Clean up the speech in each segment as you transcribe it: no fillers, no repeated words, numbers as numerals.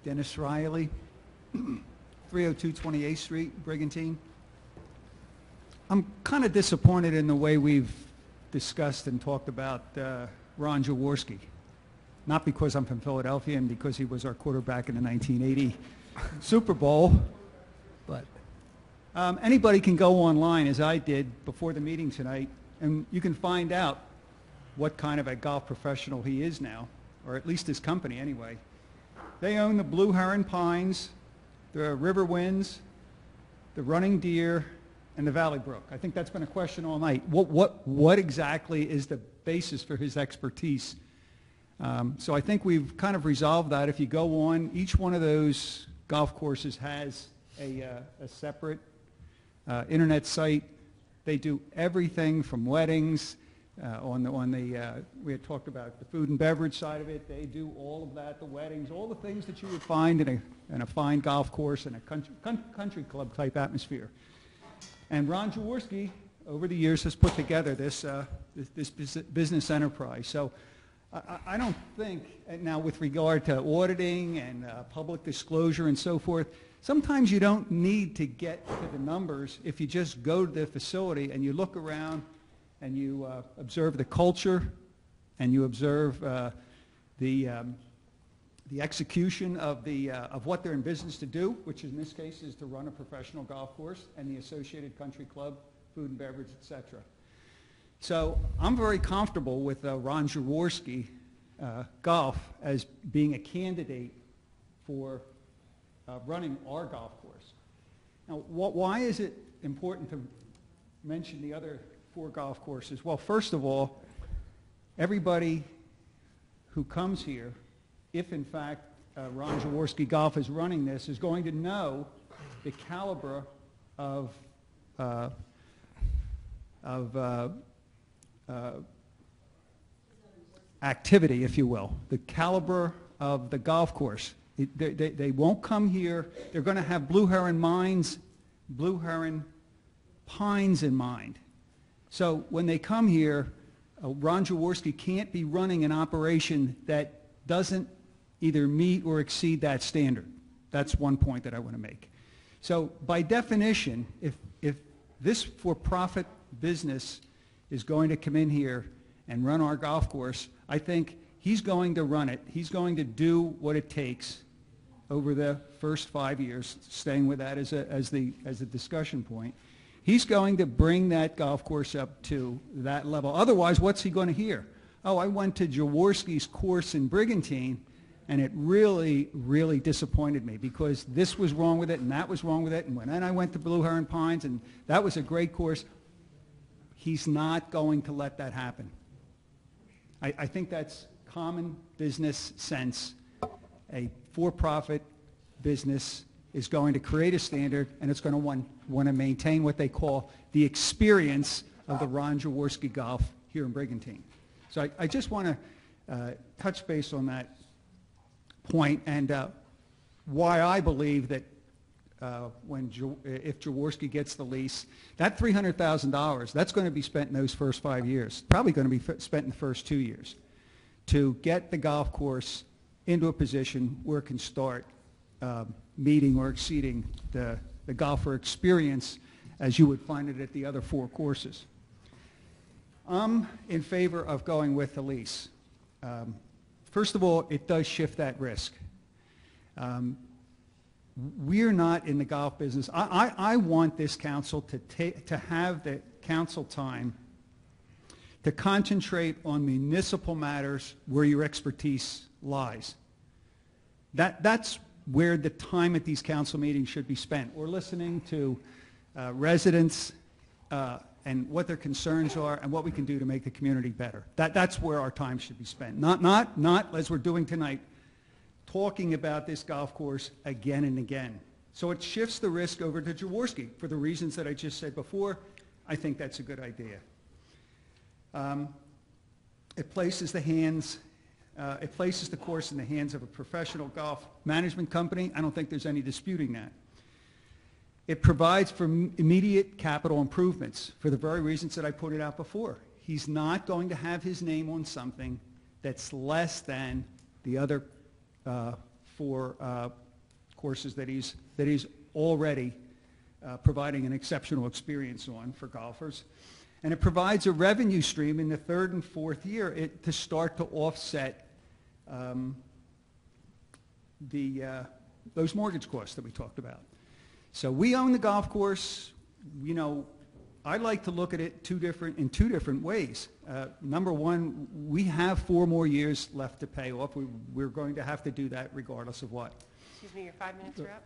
Dennis Reilly, 302 28th Street, Brigantine. I'm kind of disappointed in the way we've discussed and talked about Ron Jaworski. Not because I'm from Philadelphia and because he was our quarterback in the 1980 Super Bowl, but anybody can go online, as I did before the meeting tonight, and you can find out what kind of a golf professional he is now, or at least his company anyway. They own the Blue Heron Pines, the River Winds, the Running Deer, and the Valley Brook. I think that's been a question all night. What exactly is the basis for his expertise? So I think we've kind of resolved that. If you go on, each one of those golf courses has a separate internet site. They do everything from weddings, we had talked about the food and beverage side of it. They do all of that, the weddings, all the things that you would find in a fine golf course in a country club type atmosphere. And Ron Jaworski, over the years, has put together this business enterprise. So I don't think, now with regard to auditing and public disclosure and so forth, sometimes you don't need to get to the numbers if you just go to the facility and you look around and you observe the culture and you observe the execution of what they're in business to do, which in this case is to run a professional golf course and the associated country club, food and beverage, etc. So I'm very comfortable with Ron Jaworski Golf as being a candidate for running our golf course. Now, why is it important to mention the other 4 golf courses? Well, first of all, everybody who comes here, if in fact Ron Jaworski Golf is running this, is going to know the caliber of activity, if you will, the caliber of the golf course. They won't come here. They're going to have Blue Heron Pines in mind. So when they come here, Ron Jaworski can't be running an operation that doesn't either meet or exceed that standard. That's one point that I want to make. So by definition, if this for-profit business is going to come in here and run our golf course, I think he's going to run it. He's going to do what it takes over the first 5 years, staying with that as a discussion point. He's going to bring that golf course up to that level. Otherwise, what's he going to hear? Oh, I went to Jaworski's course in Brigantine, and it really, really disappointed me because this was wrong with it, and that was wrong with it, and then I went to Blue Heron Pines, and that was a great course. He's not going to let that happen. I think that's common business sense. A for-profit business is going to create a standard, and it's going to want to maintain what they call the experience of the Ron Jaworski Golf here in Brigantine. So I just want to touch base on that point and why I believe that if Jaworski gets the lease, that $300,000, that's going to be spent in those first 5 years, probably going to be spent in the first 2 years, to get the golf course into a position where it can start meeting or exceeding the golfer experience as you would find it at the other 4 courses. I'm in favor of going with the lease. First of all, it does shift that risk. We're not in the golf business. I want this council to have the council time to concentrate on municipal matters where your expertise lies. That's where the time at these council meetings should be spent. We're listening to residents and what their concerns are and what we can do to make the community better. That's where our time should be spent. Not as we're doing tonight, talking about this golf course again and again. So it shifts the risk over to Jaworski for the reasons that I just said before. I think that's a good idea. It places the course in the hands of a professional golf management company. I don't think there's any disputing that. It provides for immediate capital improvements for the very reasons that I pointed out before. He's not going to have his name on something that's less than the other for courses that he's already providing an exceptional experience on for golfers. And it provides a revenue stream in the third and fourth year to start to offset those mortgage costs that we talked about. So we own the golf course. You know, I like to look at it in two different ways. Number one, we have 4 more years left to pay off. We're going to have to do that regardless of what. Excuse me, your 5 minutes are up.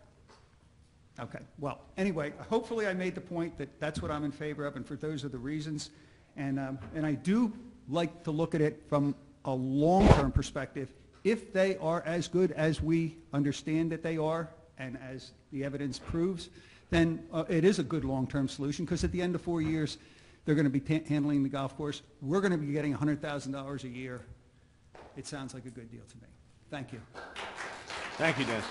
Okay. Well, anyway, hopefully I made the point that that's what I'm in favor of, and for those are the reasons. And I do like to look at it from a long-term perspective. If they are as good as we understand that they are, and as the evidence proves, then it is a good long-term solution, because at the end of 4 years, they're going to be handling the golf course. We're going to be getting $100,000 a year. It sounds like a good deal to me. Thank you. Thank you, Dennis.